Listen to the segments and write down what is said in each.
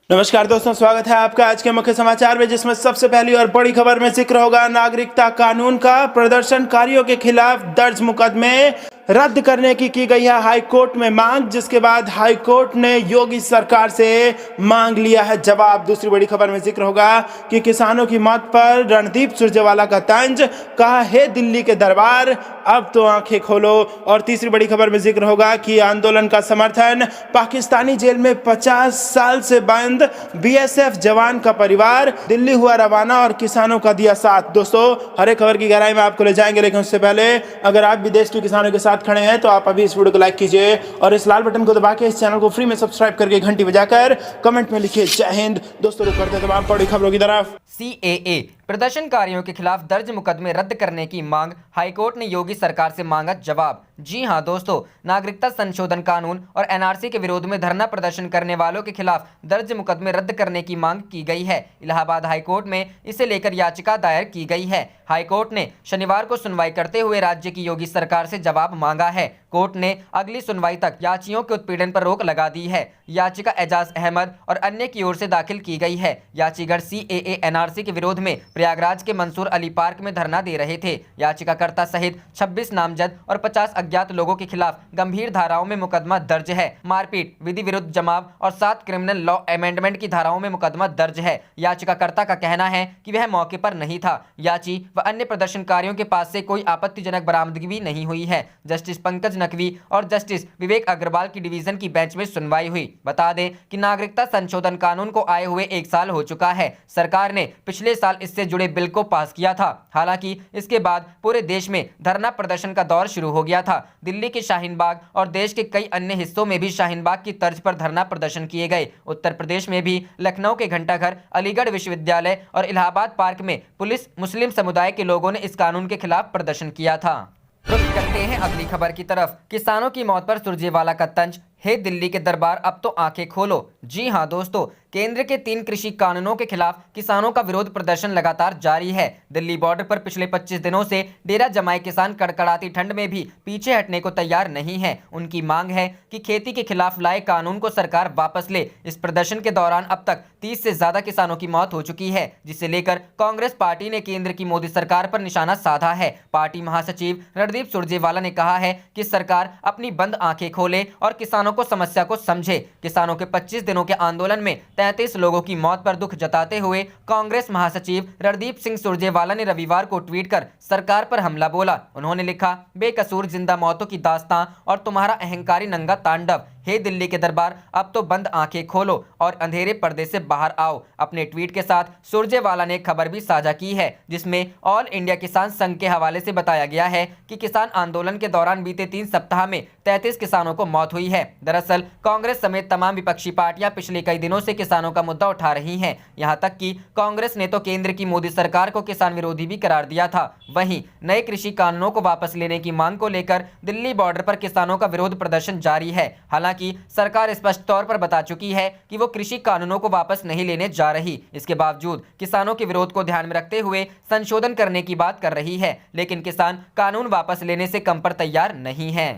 नमस्कार दोस्तों, स्वागत है आपका आज के मुख्य समाचार में, जिसमें सबसे पहली और बड़ी खबर में जिक्र होगा नागरिकता कानून का। प्रदर्शनकारियों के खिलाफ दर्ज मुकदमे रद्द करने की गई है हाई कोर्ट में मांग, जिसके बाद हाई कोर्ट ने योगी सरकार से मांग लिया है जवाब। दूसरी बड़ी खबर में जिक्र होगा कि किसानों की मौत पर रणदीप सुरजेवाला का तंज, कहा है दिल्ली के दरबार अब तो आंखें खोलो। और तीसरी बड़ी खबर में जिक्र होगा कि आंदोलन का समर्थन, पाकिस्तानी जेल में 50 साल से बंद बीएसएफ जवान का परिवार दिल्ली हुआ रवाना और किसानों का दिया साथ। दोस्तों, हर एक खबर की गहराई में आपको ले जाएंगे, लेकिन उससे पहले अगर आप भी देश के किसानों के साथ खड़े हैं तो आप अभी इस वीडियो को लाइक कीजिए और इस लाल बटन को दबा के इस चैनल को फ्री में सब्सक्राइब करके घंटी बजाकर कमेंट में लिखिए जय हिंद। दोस्तों, रुक करते हैं तमाम बड़ी खबरों की तरफ। सीएए प्रदर्शनकारियों के खिलाफ दर्ज मुकदमे रद्द करने की मांग, हाईकोर्ट ने योगी सरकार से मांगा जवाब। जी हां दोस्तों, नागरिकता संशोधन कानून और एनआरसी के विरोध में धरना प्रदर्शन करने वालों के खिलाफ दर्ज मुकदमे रद्द करने की मांग की गई है। इलाहाबाद हाईकोर्ट में इसे लेकर याचिका दायर की गई है। हाईकोर्ट ने शनिवार को सुनवाई करते हुए राज्य की योगी सरकार से जवाब मांगा है। कोर्ट ने अगली सुनवाई तक याचियों के उत्पीड़न पर रोक लगा दी है। याचिका एजाज अहमद और अन्य की ओर से दाखिल की गई है। याचिका सीएए एनआरसी के विरोध में प्रयागराज के मंसूर अली पार्क में धरना दे रहे थे। याचिकाकर्ता सहित 26 नामजद और 50 अज्ञात लोगों के खिलाफ गंभीर धाराओं में मुकदमा दर्ज है। मारपीट, विधि विरुद्ध जमाव और 7 क्रिमिनल लॉ अमेंडमेंट की धाराओं में मुकदमा दर्ज है। याचिकाकर्ता का कहना है कि वह मौके पर नहीं था। याची व अन्य प्रदर्शनकारियों के पास से कोई आपत्तिजनक बरामदगी भी नहीं हुई है। जस्टिस पंकज नकवी और जस्टिस विवेक अग्रवाल की डिवीजन की बेंच में सुनवाई हुई। बता दें कि नागरिकता संशोधन कानून को आए हुए 1 साल हो चुका है। सरकार ने पिछले साल इससे जुड़े बिल को पास किया था। हालांकि इसके बाद पूरे देश में धरना प्रदर्शन का दौर शुरू हो गया था। दिल्ली के शाहीन बाग और देश के कई अन्य हिस्सों में भी शाहीन बाग की तर्ज पर धरना प्रदर्शन किए गए। उत्तर प्रदेश में भी लखनऊ के घंटाघर, अलीगढ़ विश्वविद्यालय और इलाहाबाद पार्क में पुलिस मुस्लिम समुदाय के लोगों ने इस कानून के खिलाफ प्रदर्शन किया था। रुक करते हैं अगली खबर की तरफ। किसानों की मौत पर सुरजेवाला का तंज, हे दिल्ली के दरबार अब तो आंखें खोलो। जी हां दोस्तों, केंद्र के 3 कृषि कानूनों के खिलाफ किसानों का विरोध प्रदर्शन लगातार जारी है। दिल्ली बॉर्डर पर पिछले 25 दिनों से डेरा जमाए किसान कड़कड़ाती ठंड में भी पीछे हटने को तैयार नहीं है। उनकी मांग है कि खेती के खिलाफ लाए कानून को सरकार वापस ले। इस प्रदर्शन के दौरान अब तक 30 से ज्यादा किसानों की मौत हो चुकी है, जिसे लेकर कांग्रेस पार्टी ने केंद्र की मोदी सरकार पर निशाना साधा है। पार्टी महासचिव रणदीप सुरजेवाला ने कहा है कि सरकार अपनी बंद आंखें खोले और किसानों को समस्या को समझे। किसानों के 25 दिनों के आंदोलन में 33 लोगों की मौत पर दुख जताते हुए कांग्रेस महासचिव रणदीप सिंह सुरजेवाला ने रविवार को ट्वीट कर सरकार पर हमला बोला। उन्होंने लिखा, बेकसूर जिंदा मौतों की दास्तां और तुम्हारा अहंकारी नंगा तांडव, हे दिल्ली के दरबार अब तो बंद आंखें खोलो और अंधेरे पर्दे से बाहर आओ। अपने ट्वीट के साथ सुरजेवाला ने एक खबर भी साझा की है, जिसमें ऑल इंडिया किसान संघ के हवाले से बताया गया है कि किसान आंदोलन के दौरान बीते 3 सप्ताह में 33 किसानों को मौत हुई है। दरअसल कांग्रेस समेत तमाम विपक्षी पार्टियां पिछले कई दिनों से किसानों का मुद्दा उठा रही हैं। यहां तक कि कांग्रेस ने तो केंद्र की मोदी सरकार को किसान विरोधी भी करार दिया था। वहीं नए कृषि कानूनों को वापस लेने की मांग को लेकर दिल्ली बॉर्डर पर किसानों का विरोध प्रदर्शन जारी है। हालांकि सरकार स्पष्ट तौर पर बता चुकी है कि वो कृषि कानूनों को वापस नहीं लेने जा रही। इसके बावजूद किसानों के विरोध को ध्यान में रखते हुए संशोधन करने की बात कर रही है, लेकिन किसान कानून वापस लेने से कम पर तैयार नहीं है।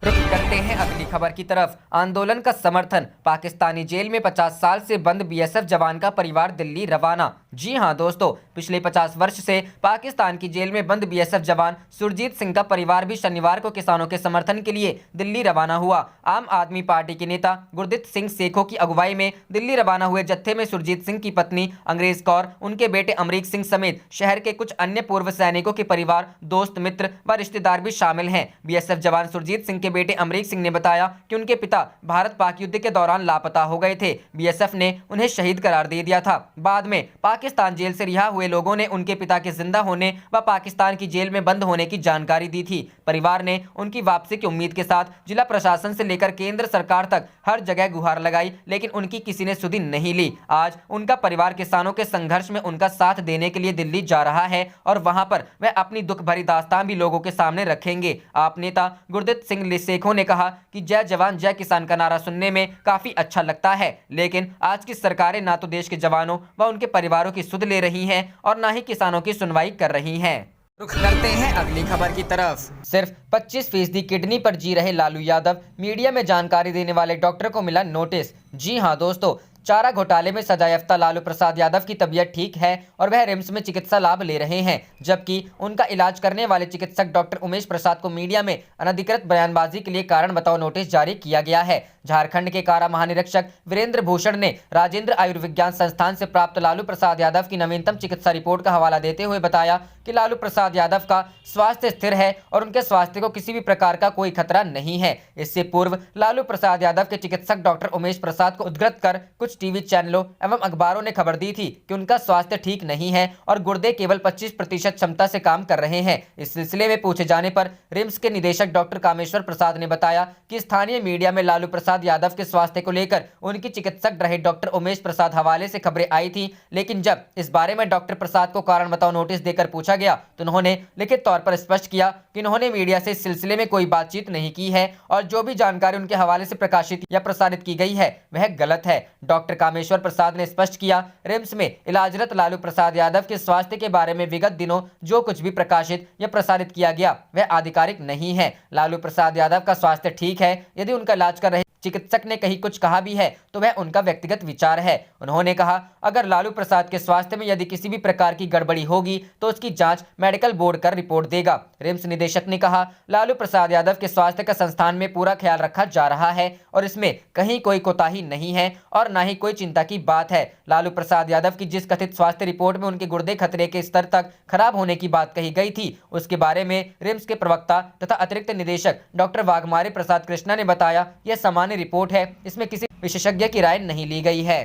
रुक करते हैं अगली खबर की तरफ। आंदोलन का समर्थन, पाकिस्तानी जेल में 50 साल से बंद बीएसएफ जवान का परिवार दिल्ली रवाना। जी हां दोस्तों, पिछले 50 वर्ष से पाकिस्तान की जेल में बंद बीएसएफ जवान सुरजीत सिंह का परिवार भी शनिवार को किसानों के समर्थन के लिए दिल्ली रवाना हुआ। आम आदमी पार्टी के नेता गुरदीप सिंह सेखों की अगुवाई में दिल्ली रवाना हुए जत्थे में सुरजीत सिंह की पत्नी अंग्रेज कौर, उनके बेटे अमरीक सिंह समेत शहर के कुछ अन्य पूर्व सैनिकों के परिवार, दोस्त, मित्र व रिश्तेदार भी शामिल हैं। बीएसएफ जवान सुरजीत सिंह के बेटे अमरीक सिंह ने बताया कि उनके पिता भारत पाक युद्ध के दौरान लापता हो गए थे। बीएसएफ ने उन्हें शहीद करार दे दिया था। बाद में पाकिस्तान जेल से रिहा हुए लोगों ने उनके पिता के जिंदा होने व पाकिस्तान की जेल में बंद होने की जानकारी दी थी। परिवार ने उनकी वापसी की उम्मीद के साथ जिला प्रशासन से लेकर केंद्र सरकार तक हर जगह गुहार लगाई, लेकिन उनकी किसी ने सुधि नहीं ली। आज उनका परिवार किसानों के संघर्ष में उनका साथ देने के लिए दिल्ली जा रहा है और वहां पर वह अपनी दुख भरी दास्तान भी लोगों के सामने रखेंगे। आप नेता गुरदीप सिंह सेखों ने कहा कि जय जवान जय किसान का नारा सुनने में काफी अच्छा लगता है, लेकिन आज की सरकारें ना तो देश के जवानों व उनके परिवारों की सुध ले रही हैं और ना ही किसानों की सुनवाई कर रही हैं। रुख करते हैं अगली खबर की तरफ। सिर्फ 25% किडनी पर जी रहे लालू यादव, मीडिया में जानकारी देने वाले डॉक्टर को मिला नोटिस। जी हां दोस्तों, चारा घोटाले में सजायाफ्ता लालू प्रसाद यादव की तबीयत ठीक है और वह रिम्स में चिकित्सा लाभ ले रहे हैं, जबकि उनका इलाज करने वाले चिकित्सक डॉक्टर उमेश प्रसाद को मीडिया में अनधिकृत बयानबाजी के लिए कारण बताओ नोटिस जारी किया गया है। झारखंड के कारा महानिरीक्षक वीरेंद्र भूषण ने राजेंद्र आयुर्विज्ञान संस्थान से प्राप्त लालू प्रसाद यादव की नवीनतम चिकित्सा रिपोर्ट का हवाला देते हुए बताया कि लालू प्रसाद यादव का स्वास्थ्य स्थिर है और उनके स्वास्थ्य को किसी भी प्रकार का कोई खतरा नहीं है। इससे पूर्व लालू प्रसाद यादव के चिकित्सक डॉक्टर उमेश प्रसाद को उद्धृत कर कुछ टीवी चैनलों एवं अखबारों ने खबर दी थी कि उनका स्वास्थ्य ठीक नहीं है और गुर्दे केवल 25% क्षमता से काम कर रहे हैं। इस सिलसिले में पूछे जाने पर रिम्स के निदेशक डॉक्टर कामेश्वर प्रसाद ने बताया कि स्थानीय मीडिया में लालू प्रसाद यादव के स्वास्थ्य को लेकर उनकी चिकित्सक रहे डॉक्टर उमेश प्रसाद हवाले से खबरें आई थी, लेकिन जब इस बारे में डॉक्टर प्रसाद को कारण बताओ नोटिस देकर पूछा गया तो उन्होंने लिखित तौर पर स्पष्ट किया कि उन्होंने मीडिया से इस सिलसिले में कोई बातचीत नहीं की है और जो भी जानकारी उनके हवाले से प्रकाशित या प्रसारित की गई है वह गलत है। डॉक्टर कामेश्वर प्रसाद ने स्पष्ट किया, रिम्स में इलाजरत लालू प्रसाद यादव के स्वास्थ्य के बारे में विगत दिनों जो कुछ भी प्रकाशित या प्रसारित किया गया वह आधिकारिक नहीं है। लालू प्रसाद यादव का स्वास्थ्य ठीक है। यदि उनका इलाज कर रहे चिकित्सक ने कहीं कुछ कहा भी है तो वह उनका व्यक्तिगत विचार है। उन्होंने कहा, अगर लालू प्रसाद के स्वास्थ्य में यदि किसी भी प्रकार की गड़बड़ी होगी तो उसकी जांच मेडिकल बोर्ड कर रिपोर्ट देगा। रिम्स निदेशक ने कहा, लालू प्रसाद यादव के स्वास्थ्य का संस्थान में पूरा ख्याल रखा जा रहा है और इसमें कहीं कोई कोताही नहीं है और न ही कोई चिंता की बात है। लालू प्रसाद यादव की जिस कथित स्वास्थ्य रिपोर्ट में उनके गुर्दे खतरे के स्तर तक खराब होने की बात कही गई थी, उसके बारे में रिम्स के प्रवक्ता तथा अतिरिक्त निदेशक डॉक्टर वाघमारे प्रसाद कृष्णा ने बताया, यह सामान्य रिपोर्ट है, इसमें किसी विशेषज्ञ की राय नहीं ली गई है।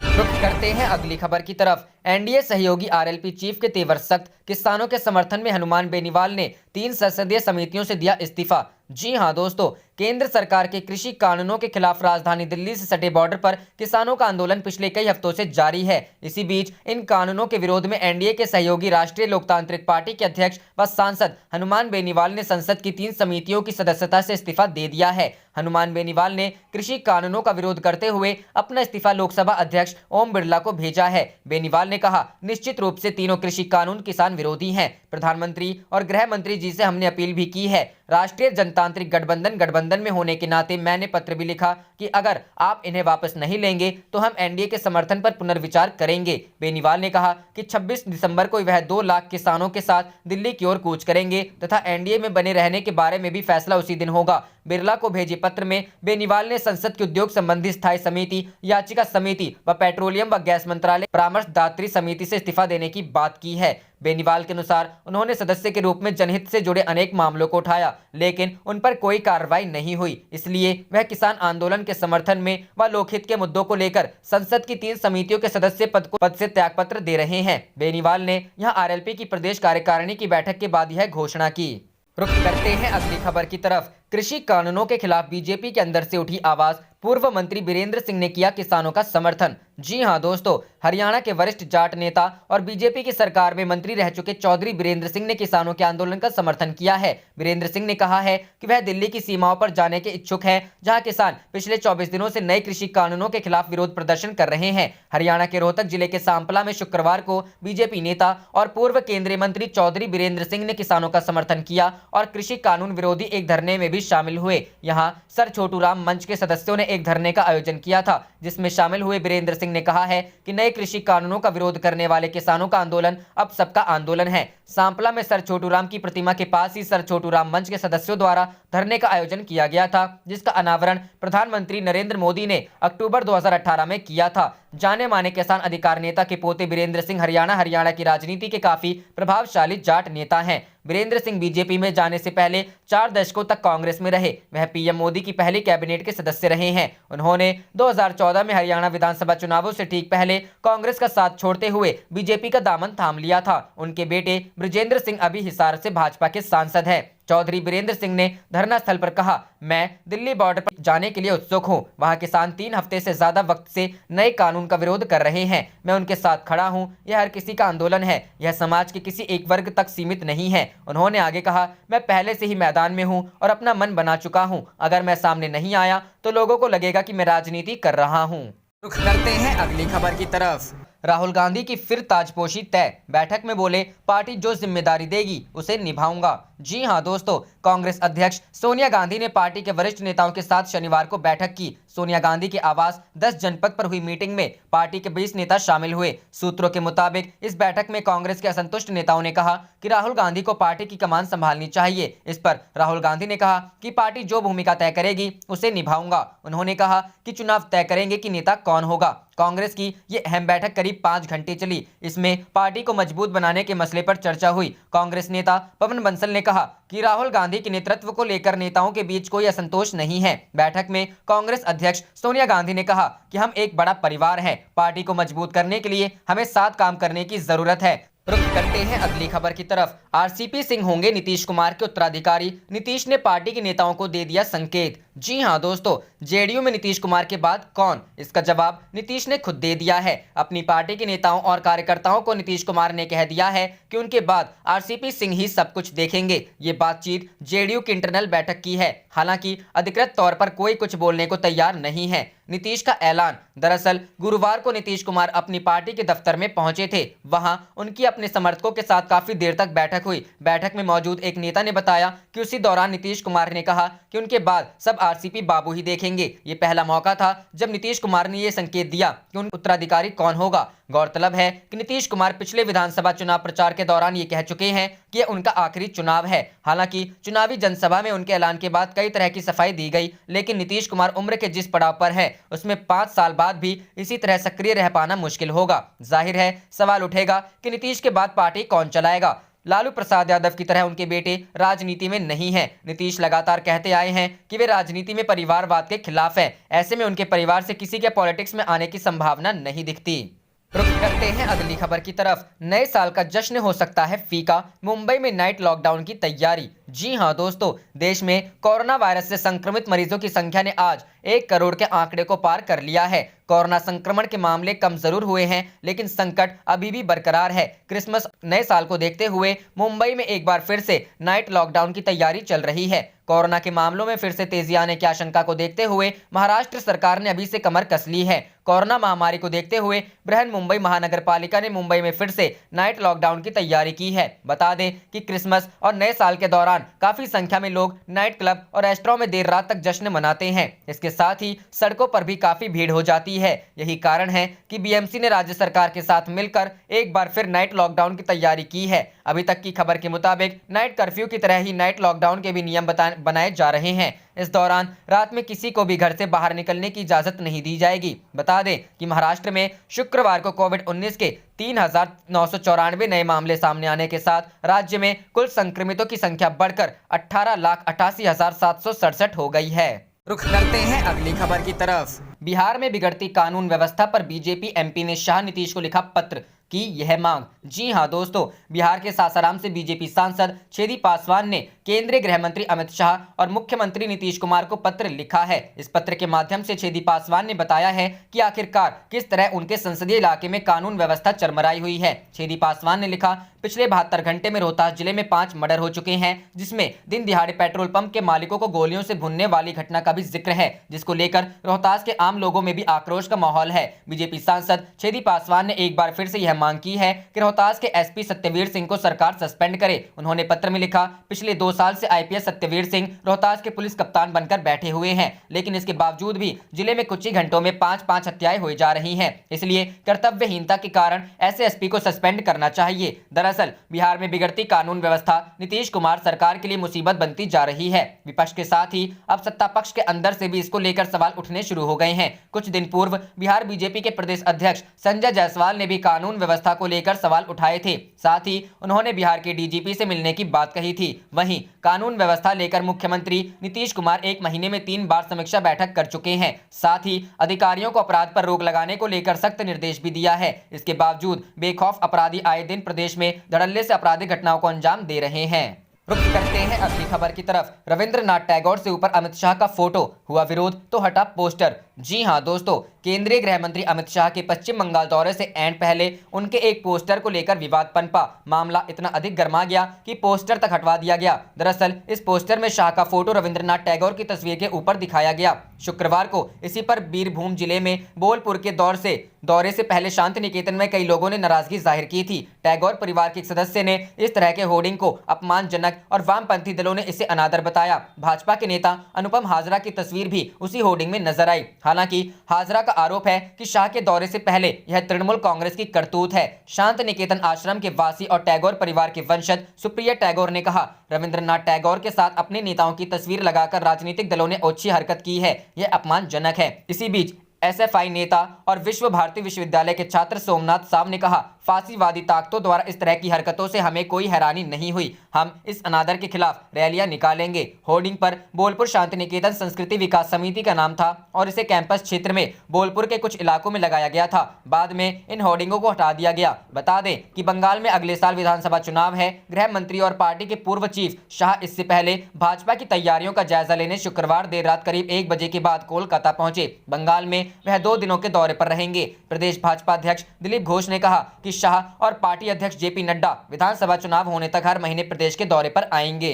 रुख करते हैं अगली खबर की तरफ। एनडीए सहयोगी आरएलपी चीफ के तेवर सख्त, किसानों के समर्थन में हनुमान बेनीवाल ने 3 संसदीय समितियों से दिया इस्तीफा। जी हां दोस्तों, केंद्र सरकार के कृषि कानूनों के खिलाफ राजधानी दिल्ली से सटे बॉर्डर पर किसानों का आंदोलन पिछले कई हफ्तों से जारी है। इसी बीच इन कानूनों के विरोध में एनडीए के सहयोगी राष्ट्रीय लोकतांत्रिक पार्टी के अध्यक्ष व सांसद हनुमान बेनीवाल ने संसद की 3 समितियों की सदस्यता से इस्तीफा दे दिया है। हनुमान बेनीवाल ने कृषि कानूनों का विरोध करते हुए अपना इस्तीफा लोकसभा अध्यक्ष ओम बिरला को भेजा है। बेनीवाल ने कहा, निश्चित रूप से तीनों कृषि कानून किसान विरोधी हैं। प्रधानमंत्री और गृह मंत्री जी से हमने अपील भी की है। राष्ट्रीय जनतांत्रिक गठबंधन में होने के नाते मैंने पत्र भी लिखा कि अगर आप इन्हें वापस नहीं लेंगे तो हम एनडीए के समर्थन पर पुनर्विचार करेंगे। बेनीवाल ने कहा कि 26 दिसंबर को वह 2 लाख किसानों के साथ दिल्ली की ओर कूच करेंगे तथा एनडीए में बने रहने के बारे में भी फैसला उसी दिन होगा। बिरला को भेजे पत्र में बेनीवाल ने संसद की उद्योग संबंधी स्थायी समिति, याचिका समिति व पेट्रोलियम व गैस मंत्रालय परामर्शदात्री समिति से इस्तीफा देने की बात की है। बेनीवाल के अनुसार उन्होंने सदस्य के रूप में जनहित से जुड़े अनेक मामलों को उठाया, लेकिन उन पर कोई कार्रवाई नहीं हुई, इसलिए वह किसान आंदोलन के समर्थन में व लोकहित के मुद्दों को लेकर संसद की 3 समितियों के सदस्य पद से त्यागपत्र दे रहे हैं। बेनीवाल ने यहां आरएलपी की प्रदेश कार्यकारिणी की बैठक के बाद यह घोषणा की। रुख करते हैं अगली खबर की तरफ। कृषि कानूनों के खिलाफ बीजेपी के अंदर से उठी आवाज, पूर्व मंत्री वीरेंद्र सिंह ने किया किसानों का समर्थन। जी हां दोस्तों, हरियाणा के वरिष्ठ जाट नेता और बीजेपी की सरकार में मंत्री रह चुके चौधरी वीरेंद्र सिंह ने किसानों के आंदोलन का समर्थन किया है। वीरेंद्र सिंह ने कहा है कि वह दिल्ली की सीमाओं पर जाने के इच्छुक हैं, जहां किसान पिछले 24 दिनों से नए कृषि कानूनों के खिलाफ विरोध प्रदर्शन कर रहे हैं। हरियाणा के रोहतक जिले के सांपला में शुक्रवार को बीजेपी नेता और पूर्व केंद्रीय मंत्री चौधरी वीरेंद्र सिंह ने किसानों का समर्थन किया और कृषि कानून विरोधी एक धरने में भी शामिल हुए। यहाँ सर छोटू राम मंच के सदस्यों ने एक धरने का आयोजन किया था, जिसमें शामिल हुए वीरेंद्र सिंह ने कहा है कि नए कृषि कानूनों का विरोध करने वाले किसानों का आंदोलन अब सबका आंदोलन है। सांपला में सर छोटू राम की प्रतिमा के पास ही सर छोटू राम मंच के सदस्यों द्वारा धरने का आयोजन किया गया था, जिसका अनावरण प्रधानमंत्री नरेंद्र मोदी ने अक्टूबर 2018 में किया था। जाने माने किसान अधिकार नेता के पोते वीरेंद्र सिंह हरियाणा की राजनीति के काफी प्रभावशाली जाट नेता हैं। वीरेंद्र सिंह बीजेपी में जाने से पहले 4 दशकों तक कांग्रेस में रहे। वह पीएम मोदी की पहली कैबिनेट के सदस्य रहे हैं। उन्होंने 2014 में हरियाणा विधानसभा चुनावों से ठीक पहले कांग्रेस का साथ छोड़ते हुए बीजेपी का दामन थाम लिया था। उनके बेटे बृजेंद्र सिंह अभी हिसार से भाजपा के सांसद हैं। चौधरी वीरेंद्र सिंह ने धरना स्थल पर कहा, मैं दिल्ली बॉर्डर पर जाने के लिए उत्सुक हूं। वहां किसान 3 हफ्ते से ज्यादा वक्त से नए कानून का विरोध कर रहे हैं। मैं उनके साथ खड़ा हूं। यह हर किसी का आंदोलन है। यह समाज के किसी एक वर्ग तक सीमित नहीं है। उन्होंने आगे कहा, मैं पहले से ही मैदान में हूं और अपना मन बना चुका हूं। अगर मैं सामने नहीं आया तो लोगों को लगेगा कि मैं राजनीति कर रहा हूं। रुख करते हैं अगली खबर की तरफ। राहुल गांधी की फिर ताजपोशी तय। बैठक में बोले, पार्टी जो जिम्मेदारी देगी उसे निभाऊंगा। जी हां दोस्तों, कांग्रेस अध्यक्ष सोनिया गांधी ने पार्टी के वरिष्ठ नेताओं के साथ शनिवार को बैठक की। सोनिया गांधी के आवास 10 जनपद पर हुई मीटिंग में पार्टी के 20 नेता शामिल हुए। सूत्रों के मुताबिक इस बैठक में कांग्रेस के असंतुष्ट नेताओं ने कहा कि राहुल गांधी को पार्टी की कमान संभालनी चाहिए। इस पर राहुल गांधी ने कहा कि पार्टी जो भूमिका तय करेगी उसे निभाऊंगा। उन्होंने कहा कि चुनाव तय करेंगे कि नेता कौन होगा। कांग्रेस की ये अहम बैठक करीब 5 घंटे चली। इसमें पार्टी को मजबूत बनाने के मसले पर चर्चा हुई। कांग्रेस नेता पवन बंसल ने कहा कि राहुल गांधी के नेतृत्व को लेकर नेताओं के बीच कोई असंतोष नहीं है। बैठक में कांग्रेस अध्यक्ष सोनिया गांधी ने कहा कि हम एक बड़ा परिवार है, पार्टी को मजबूत करने के लिए हमें साथ काम करने की जरूरत है। रुख करते हैं अगली खबर की तरफ। आरसीपी सिंह होंगे नीतीश कुमार के उत्तराधिकारी। नीतीश ने पार्टी के नेताओं को दे दिया संकेत। जी हां दोस्तों, जेडीयू में नीतीश कुमार के बाद कौन, इसका जवाब नीतीश ने खुद दे दिया है। अपनी पार्टी के नेताओं और कार्यकर्ताओं को नीतीश कुमार ने कह दिया है कि उनके बाद आरसीपी सिंह ही सब कुछ देखेंगे। ये बातचीत जेडीयू की इंटरनल बैठक की है। हालांकि अधिकृत तौर पर कोई कुछ बोलने को तैयार नहीं है। नीतीश का ऐलान। दरअसल गुरुवार को नीतीश कुमार अपनी पार्टी के दफ्तर में पहुंचे थे। वहां उनकी अपने समर्थकों के साथ काफी देर तक बैठक हुई। बैठक में मौजूद एक नेता ने बताया कि उसी दौरान नीतीश कुमार ने कहा कि उनके बाद सब आरसीपी बाबू ही देखेंगे। ये पहला मौका था जब नीतीश कुमार ने ये संकेत दिया कि उन उत्तराधिकारी कौन होगा। गौरतलब है कि नीतीश कुमार पिछले विधानसभा चुनाव प्रचार के दौरान ये कह चुके हैं कि यह उनका आखिरी चुनाव है। हालांकि चुनावी जनसभा में उनके ऐलान के बाद कई तरह की सफाई दी गई, लेकिन नीतीश कुमार उम्र के जिस पड़ाव पर है उसमें 5 साल बाद भी इसी तरह सक्रिय रह पाना मुश्किल होगा। जाहिर है सवाल उठेगा कि नीतीश के बाद पार्टी कौन चलाएगा। लालू प्रसाद यादव की तरह उनके बेटे राजनीति में नहीं हैं। नीतीश लगातार कहते आए हैं कि वे राजनीति में परिवारवाद के खिलाफ हैं। ऐसे में उनके परिवार से किसी के पॉलिटिक्स में आने की संभावना नहीं दिखती। रुख करते हैं अगली खबर की तरफ। नए साल का जश्न हो सकता है फीका। मुंबई में नाइट लॉकडाउन की तैयारी। जी हां दोस्तों, देश में कोरोना वायरस से संक्रमित मरीजों की संख्या ने आज 1 करोड़ के आंकड़े को पार कर लिया है। कोरोना संक्रमण के मामले कम जरूर हुए हैं, लेकिन संकट अभी भी बरकरार है। क्रिसमस नए साल को देखते हुए मुंबई में एक बार फिर से नाइट लॉकडाउन की तैयारी चल रही है। कोरोना के मामलों में फिर से तेजी आने की आशंका को देखते हुए महाराष्ट्र सरकार ने अभी से कमर कस ली है। कोरोना महामारी को देखते हुए बृहन मुंबई महानगर पालिका ने मुंबई में फिर से नाइट लॉकडाउन की तैयारी की है। बता दें कि क्रिसमस और नए साल के दौरान काफी संख्या में लोग नाइट क्लब और रेस्टोरेंट में देर रात तक जश्न मनाते हैं। इसके साथ ही सड़कों पर भी काफी भीड़ हो जाती है। यही कारण है कि बीएमसी ने राज्य सरकार के साथ मिलकर एक बार फिर नाइट लॉकडाउन की तैयारी की है। अभी तक की खबर के मुताबिक नाइट कर्फ्यू की तरह ही नाइट लॉकडाउन के भी नियम बनाए जा रहे हैं। इस दौरान रात में किसी को भी घर से बाहर निकलने की इजाजत नहीं दी जाएगी। बता दें कि महाराष्ट्र में शुक्रवार को कोविड-19 के 3,994 नए मामले सामने आने के साथ राज्य में कुल संक्रमितों की संख्या बढ़कर 18,88,767 हो गई है। रुख करते हैं अगली खबर की तरफ। बिहार में बिगड़ती कानून व्यवस्था पर बीजेपी एमपी ने शाह नीतीश को लिखा पत्र की यह मांग। जी हां दोस्तों, बिहार के सासाराम से बीजेपी सांसद छेदी पासवान ने केंद्रीय गृह मंत्री अमित शाह और मुख्यमंत्री नीतीश कुमार को पत्र लिखा है। इस पत्र के माध्यम से छेदी पासवान ने बताया है कि आखिरकार किस तरह उनके संसदीय इलाके में कानून व्यवस्था चरमराई हुई है। छेदी पासवान ने लिखा, पिछले 72 घंटे में रोहतास जिले में 5 मर्डर हो चुके हैं, जिसमें दिन दिहाड़े पेट्रोल पंप के मालिकों को गोलियों से भुनने वाली घटना का भी जिक्र है, जिसको लेकर रोहतास के आम लोगों में भी आक्रोश का माहौल है। बीजेपी सांसद छेदी पासवान ने एक बार फिर से यह मांग की है कि रोहतास के एसपी सत्यवीर सिंह को सरकार सस्पेंड करे। उन्होंने पत्र में लिखा, पिछले 2 साल से आईपीएस सत्यवीर सिंह रोहतास के पुलिस कप्तान बनकर बैठे हुए हैं, लेकिन इसके बावजूद भी जिले में कुछ ही घंटों में 5-5 हत्याएं हो जा रही हैं। इसलिए कर्तव्यहीनता के कारण ऐसे एसपी को सस्पेंड करना चाहिए। दरअसल बिहार में बिगड़ती कानून व्यवस्था नीतीश कुमार सरकार के लिए मुसीबत बनती जा रही है। विपक्ष के साथ ही अब सत्ता पक्ष के अंदर से भी इसको लेकर सवाल उठने शुरू हो गए हैं। कुछ दिन पूर्व बिहार बीजेपी के प्रदेश अध्यक्ष संजय जायसवाल ने भी कानून व्यवस्था को लेकर सवाल उठाए थे। साथ ही उन्होंने बिहार के डीजीपी से मिलने की बात कही थी। वहीं कानून व्यवस्था लेकर मुख्यमंत्री नीतीश कुमार 1 महीने में 3 बार समीक्षा बैठक कर चुके हैं। साथ ही अधिकारियों को अपराध पर रोक लगाने को लेकर सख्त निर्देश भी दिया है। इसके बावजूद बेखौफ अपराधी आए दिन प्रदेश में धड़ल्ले से आपराधिक घटनाओं को अंजाम दे रहे हैं। रुख करते हैं अगली खबर की तरफ। रविंद्रनाथ टैगोर से ऊपर अमित शाह का फोटो, हुआ विरोध तो हटा पोस्टर। जी हां दोस्तों, केंद्रीय गृह मंत्री अमित शाह के पश्चिम बंगाल दौरे से एंड पहले उनके एक पोस्टर को लेकर विवाद पनपा। मामला इतना अधिक गर्मा गया कि पोस्टर तक हटवा दिया गया। दरअसल इस पोस्टर में शाह का फोटो रविंद्रनाथ टैगोर की तस्वीर के ऊपर दिखाया गया। शुक्रवार को इसी पर बीरभूम जिले में बोलपुर के दौरे से पहले शांति निकेतन में कई लोगों ने नाराजगी जाहिर की थी। टैगोर परिवार के एक सदस्य ने इस तरह के होर्डिंग को अपमानजनक और वामपंथी दलों ने इसे अनादर बताया। भाजपा के नेता अनुपम हाजरा की तस्वीर भी उसी होर्डिंग में नजर आई। हालांकि हाजरा का आरोप है कि शाह के दौरे से पहले यह तृणमूल कांग्रेस की करतूत है। शांति निकेतन आश्रम के वासी और टैगोर परिवार के वंशज सुप्रिया टैगोर ने कहा, रविंद्रनाथ टैगोर के साथ अपने नेताओं की तस्वीर लगाकर राजनीतिक दलों ने ओछी हरकत की है, यह अपमानजनक है। इसी बीच एसएफआई नेता और विश्व भारती विश्वविद्यालय के छात्र सोमनाथ साव ने कहा, फांसीवादी ताकतों द्वारा इस तरह की हरकतों से हमें कोई हैरानी नहीं हुई। हम इस अनादर के खिलाफ रैलियां निकालेंगे। होर्डिंग पर बोलपुर शांति निकेतन संस्कृति विकास समिति का नाम था और इसे कैंपस क्षेत्र में बोलपुर के कुछ इलाकों में लगाया गया था। बाद में इन होर्डिंगों को हटा दिया गया। बता दें कि बंगाल में अगले साल विधानसभा चुनाव है। गृह मंत्री और पार्टी के पूर्व चीफ शाह इससे पहले भाजपा की तैयारियों का जायजा लेने शुक्रवार देर रात करीब 1 बजे के बाद कोलकाता पहुंचे। बंगाल में वह 2 दिनों के दौरे पर रहेंगे। प्रदेश भाजपा अध्यक्ष दिलीप घोष ने कहा कि शाह और पार्टी अध्यक्ष जेपी नड्डा विधानसभा चुनाव होने तक हर महीने प्रदेश के दौरे पर आएंगे।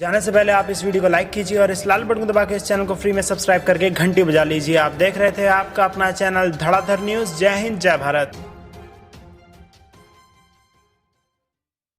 जाने से पहले आप इस वीडियो को लाइक कीजिए और इस लाल बटन को दबा के इस चैनल को फ्री में सब्सक्राइब करके घंटी बजा लीजिए। आप देख रहे थे आपका अपना चैनल धड़ाधड़ न्यूज। जय हिंद, जय भारत।